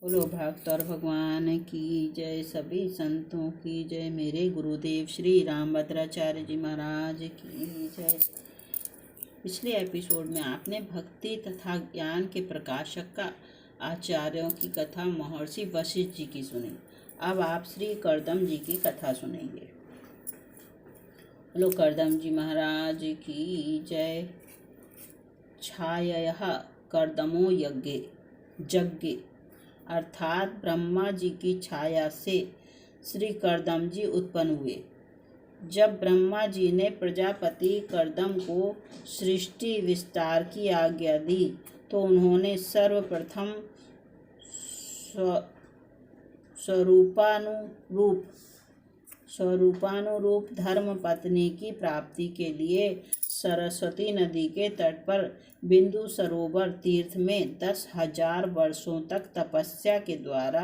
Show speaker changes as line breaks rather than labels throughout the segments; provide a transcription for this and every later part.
बोलो भक्त और भगवान की जय, सभी संतों की जय, मेरे गुरुदेव श्री रामभद्राचार्य जी महाराज की जय। पिछले एपिसोड में आपने भक्ति तथा ज्ञान के प्रकाशक का आचार्यों की कथा महर्षि वशिष्ठ जी की सुनी। अब आप श्री कर्दम जी की कथा सुनेंगे। बोलो कर्दम जी महाराज की जय। छायः कर्दमो यज्ञ अर्थात ब्रह्मा जी की छाया से श्री कर्दम जी उत्पन्न हुए। जब ब्रह्मा जी ने प्रजापति कर्दम को सृष्टि विस्तार की आज्ञा दी तो उन्होंने सर्वप्रथम स्वरूपानुरूप धर्म पत्नी की प्राप्ति के लिए सरस्वती नदी के तट पर बिंदु सरोवर तीर्थ में 10,000 वर्षों तक तपस्या के द्वारा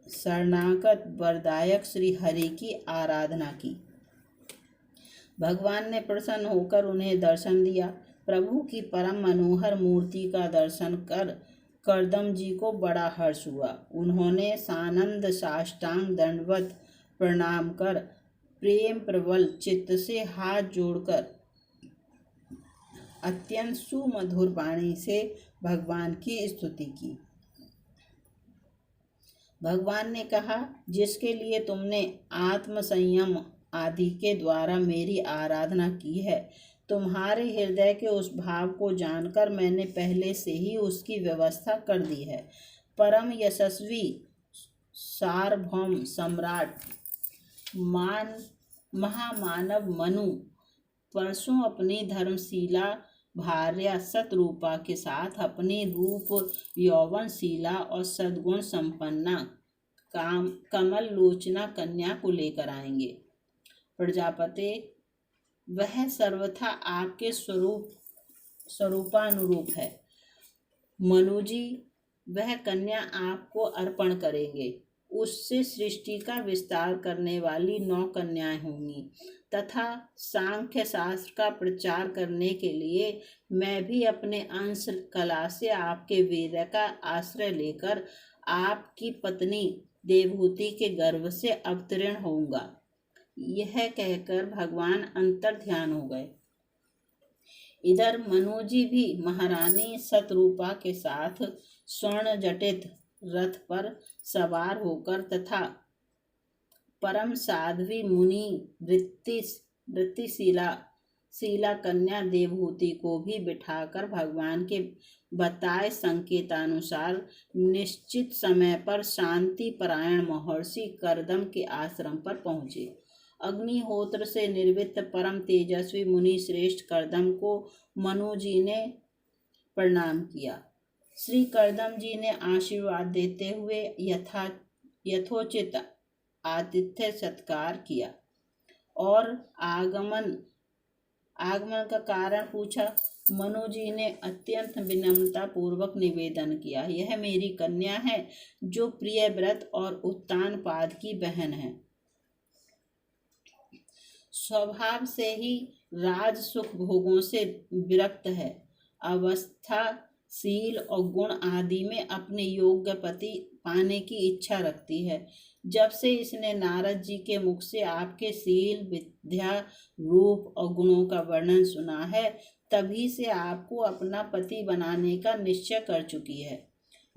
शरणागत वरदायक श्री हरि की आराधना की। भगवान ने प्रसन्न होकर उन्हें दर्शन दिया। प्रभु की परम मनोहर मूर्ति का दर्शन कर कर्दम जी को बड़ा हर्ष हुआ। उन्होंने सानंद साष्टांग दंडवत प्रणाम कर प्रेम प्रबल चित्त से हाथ जोड़कर अत्यंत सुमधुर वाणी से भगवान की स्तुति की। भगवान ने कहा, जिसके लिए तुमने आत्म संयम आदि के द्वारा मेरी आराधना की है, तुम्हारे हृदय के उस भाव को जानकर मैंने पहले से ही उसकी व्यवस्था कर दी है। परम यशस्वी सार्वभौम सम्राट महामानव मनु परसों अपनी धर्मशीला भार्या सतरूपा के साथ अपनी रूप यौवनशीला और सद्गुण संपन्ना कमल लोचना कन्या को लेकर आएंगे। प्रजापति, वह सर्वथा आपके स्वरूपानुरूप है। मनुजी, वह कन्या आपको अर्पण करेंगे। उससे सृष्टि का विस्तार करने वाली 9 कन्याएं होंगी तथा सांख्य शास्त्र का प्रचार करने के लिए मैं भी अपने अंश कला से आपके वीर का आश्रय लेकर आपकी पत्नी देवहूति के गर्भ से अवतीर्ण होऊंगा। यह कहकर भगवान अंतर ध्यान हो गए। इधर मनुजी भी महारानी सतरूपा के साथ स्वर्ण जटित रथ पर सवार होकर तथा परम साध्वी मुनि वृत्तिशीला कन्या देवहूति को भी बिठाकर भगवान के बताए संकेतानुसार निश्चित समय पर शांति परायण महर्षि कर्दम के आश्रम पर पहुँचे। अग्निहोत्र से निर्वृत्त परम तेजस्वी मुनि श्रेष्ठ कर्दम को मनु जी ने प्रणाम किया। श्री कर्दम जी ने आशीर्वाद देते हुए यथोचित आतिथ्य सत्कार किया और आगमन का कारण पूछा। मनु जी ने अत्यंत विनम्रता पूर्वक निवेदन किया, यह मेरी कन्या है जो प्रिय व्रत और उत्तानपाद की बहन है। स्वभाव से ही राज सुख भोगों से विरक्त है। अवस्थाशील और गुण आदि में अपने योग्य पति पाने की इच्छा रखती है। जब से इसने नारद जी के मुख से आपके शील, विद्या, रूप और गुणों का वर्णन सुना है, तभी से आपको अपना पति बनाने का निश्चय कर चुकी है।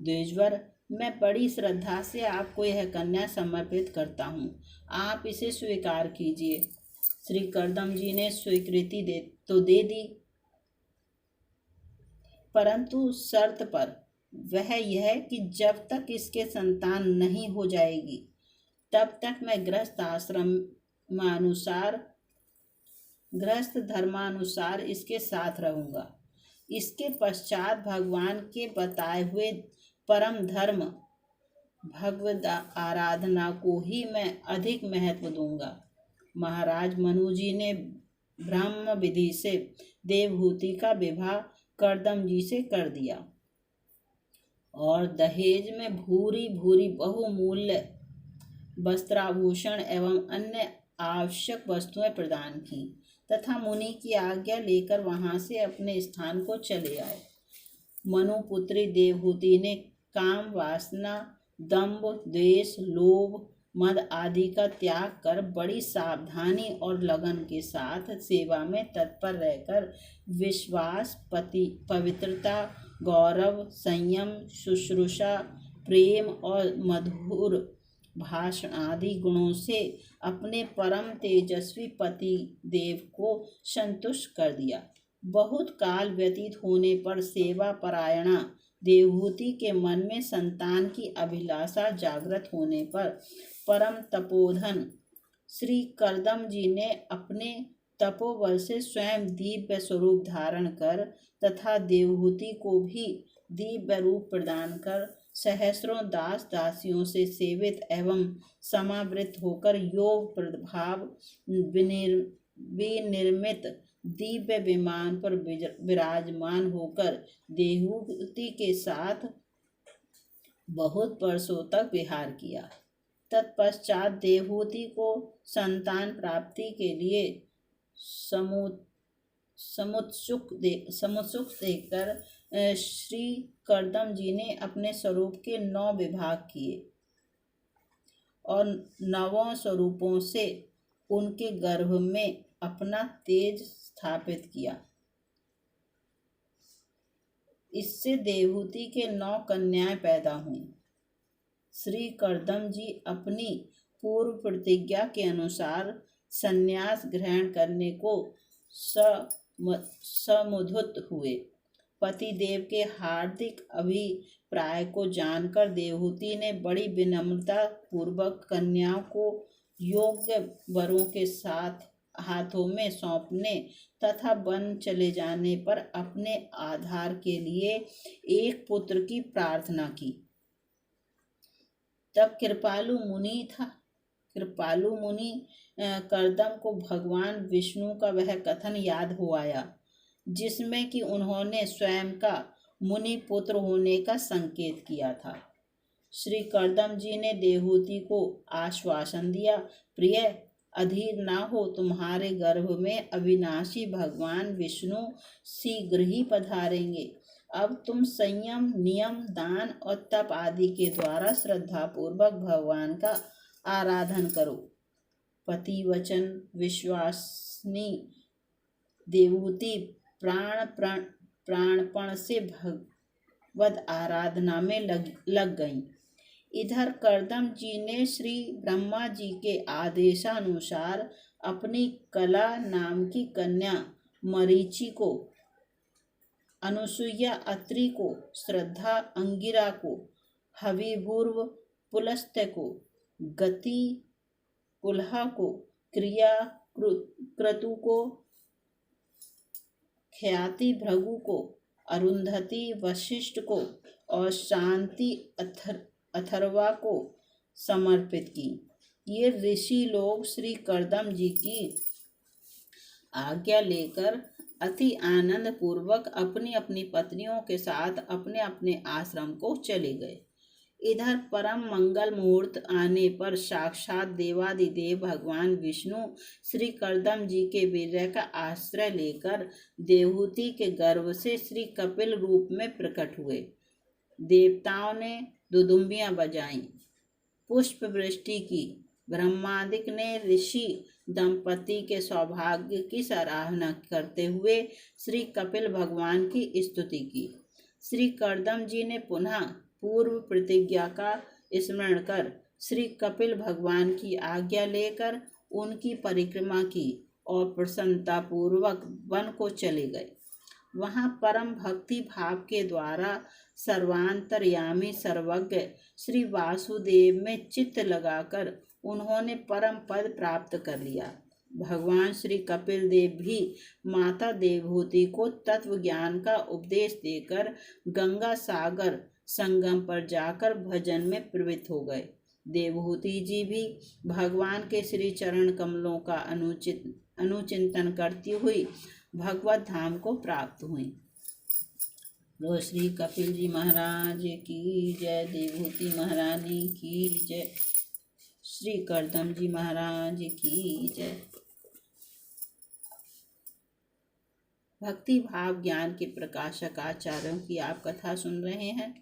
द्विजवर, मैं बड़ी श्रद्धा से आपको यह कन्या समर्पित करता हूँ। आप इसे स्वीकार कीजिए। श्री कर्दम जी ने स्वीकृति दे दी, परंतु शर्त पर, वह यह कि जब तक इसके संतान नहीं हो जाएगी तब तक मैं गृहस्थ धर्मानुसार इसके साथ रहूंगा। इसके पश्चात भगवान के बताए हुए परम धर्म भगवद आराधना को ही मैं अधिक महत्व दूंगा। महाराज मनु जी ने ब्रह्म विधि से देवहूति का विवाह कर्दम जी से कर दिया और दहेज में भूरी भूरी बहुमूल्य वस्त्राभूषण एवं अन्य आवश्यक वस्तुएं प्रदान की तथा मुनि की आज्ञा लेकर वहां से अपने स्थान को चले आए। मनुपुत्री देवहूति ने काम वासना, दंभ, द्वेष, लोभ, मद आदि का त्याग कर बड़ी सावधानी और लगन के साथ सेवा में तत्पर रहकर विश्वास, पवित्रता, गौरव, संयम, शुश्रूषा, प्रेम और मधुर भाषण आदि गुणों से अपने परम तेजस्वी पति देव को संतुष्ट कर दिया। बहुत काल व्यतीत होने पर सेवा परायणा देवहूति के मन में संतान की अभिलाषा जागृत होने पर परम तपोधन श्री करदम जी ने अपने तपोबल से स्वयं दिव्य स्वरूप धारण कर तथा देवहूति को भी दिव्य रूप प्रदान कर सहस्रों दास दासियों से सेवित एवं समावृत होकर योग प्रभाव विनिर्मित दिव्य विमान पर विराजमान होकर देवहूति के साथ बहुत वर्षों तक विहार किया। तत्पश्चात देवहूति को संतान प्राप्ति के लिए समुत्सुक देखकर श्री करदम जी ने अपने स्वरूप के 9 विभाग किए और 9 स्वरूपों से उनके गर्भ में अपना तेज स्थापित किया। इससे देवहूति के 9 कन्याएं पैदा हुईं। श्री करदम जी अपनी पूर्व प्रतिज्ञा के अनुसार संन्यास ग्रहण करने को समुद्यत हुए। पति देव के हार्दिक अभिप्राय को जानकर देवहूति ने बड़ी विनम्रता पूर्वक कन्याओं को योग्य वरों के साथ हाथों में सौंपने तथा वन चले जाने पर अपने आधार के लिए एक पुत्र की प्रार्थना की। तब कृपालु मुनि करदम को भगवान विष्णु का वह कथन याद हो आया जिसमें कि उन्होंने स्वयं का मुनि पुत्र होने का संकेत किया था। श्री करदम जी ने देवहूति को आश्वासन दिया, प्रिय, अधीर ना हो, तुम्हारे गर्भ में अविनाशी भगवान विष्णु शीघ्र ही पधारेंगे। अब तुम संयम, नियम, दान और तप आदि के द्वारा श्रद्धा पूर्वक भगवान का आराधन करो। पति वचन विश्वासिनी देवहूति प्राणपण से भगवद आराधना में लग गईं। इधर करदम जी ने श्री ब्रह्मा जी के आदेशानुसार अपनी कला नाम की कन्या मरीचि को, अनुसुईया अत्रि को, श्रद्धा अंगिरा को, हविभूर्व पुलस्त्य को, गति पुलहा को, क्रिया क्रतु को, ख्याति भृगु को, अरुंधति वशिष्ठ को और शांति अथर्वा को समर्पित की। ये ऋषि लोग श्री करदम जी की आज्ञा लेकर अति आनंद पूर्वक अपनी अपनी पत्नियों के साथ अपने अपने आश्रम को चले गए। इधर परम मंगल मुहूर्त आने पर साक्षात देवादिदेव भगवान विष्णु श्री करदम जी के वीर्य का आश्रय लेकर देवहूति के गर्भ से श्री कपिल रूप में प्रकट हुए। देवताओं ने दुदुम्बियां बजाईं, पुष्प वृष्टि की। ब्रह्मादिक ने ऋषि दंपति के सौभाग्य की सराहना करते हुए श्री कपिल भगवान की स्तुति की। श्री करदम जी ने पुनः पूर्व प्रतिज्ञा का स्मरण कर श्री कपिल भगवान की आज्ञा लेकर उनकी परिक्रमा की और प्रसन्नता पूर्वक वन को चले गए। वहां परम भक्ति भाव के द्वारा सर्वांतर्यामी सर्वज्ञ श्री वासुदेव में चित्त लगाकर उन्होंने परम पद प्राप्त कर लिया। भगवान श्री कपिल देव भी माता देवहूति को तत्व ज्ञान का उपदेश देकर गंगा सागर संगम पर जाकर भजन में प्रवृत्त हो गए। देवहूति जी भी भगवान के श्री चरण कमलों का अनुचिंतन करती हुई भगवत धाम को प्राप्त हुई। लो श्री कपिल जी महाराज की जय, देवहूति महारानी की जय, श्री करदम जी महाराज की जय। भक्ति भाव ज्ञान के प्रकाशक आचार्यों की आप कथा सुन रहे हैं।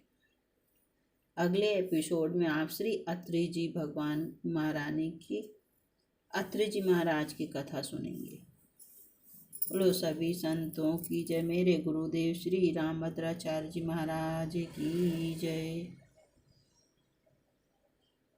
अगले एपिसोड में आप श्री अत्रि जी महाराज की कथा सुनेंगे। बोलो सभी संतों की जय। मेरे गुरुदेव श्री रामभद्राचार्य जी महाराज की जय।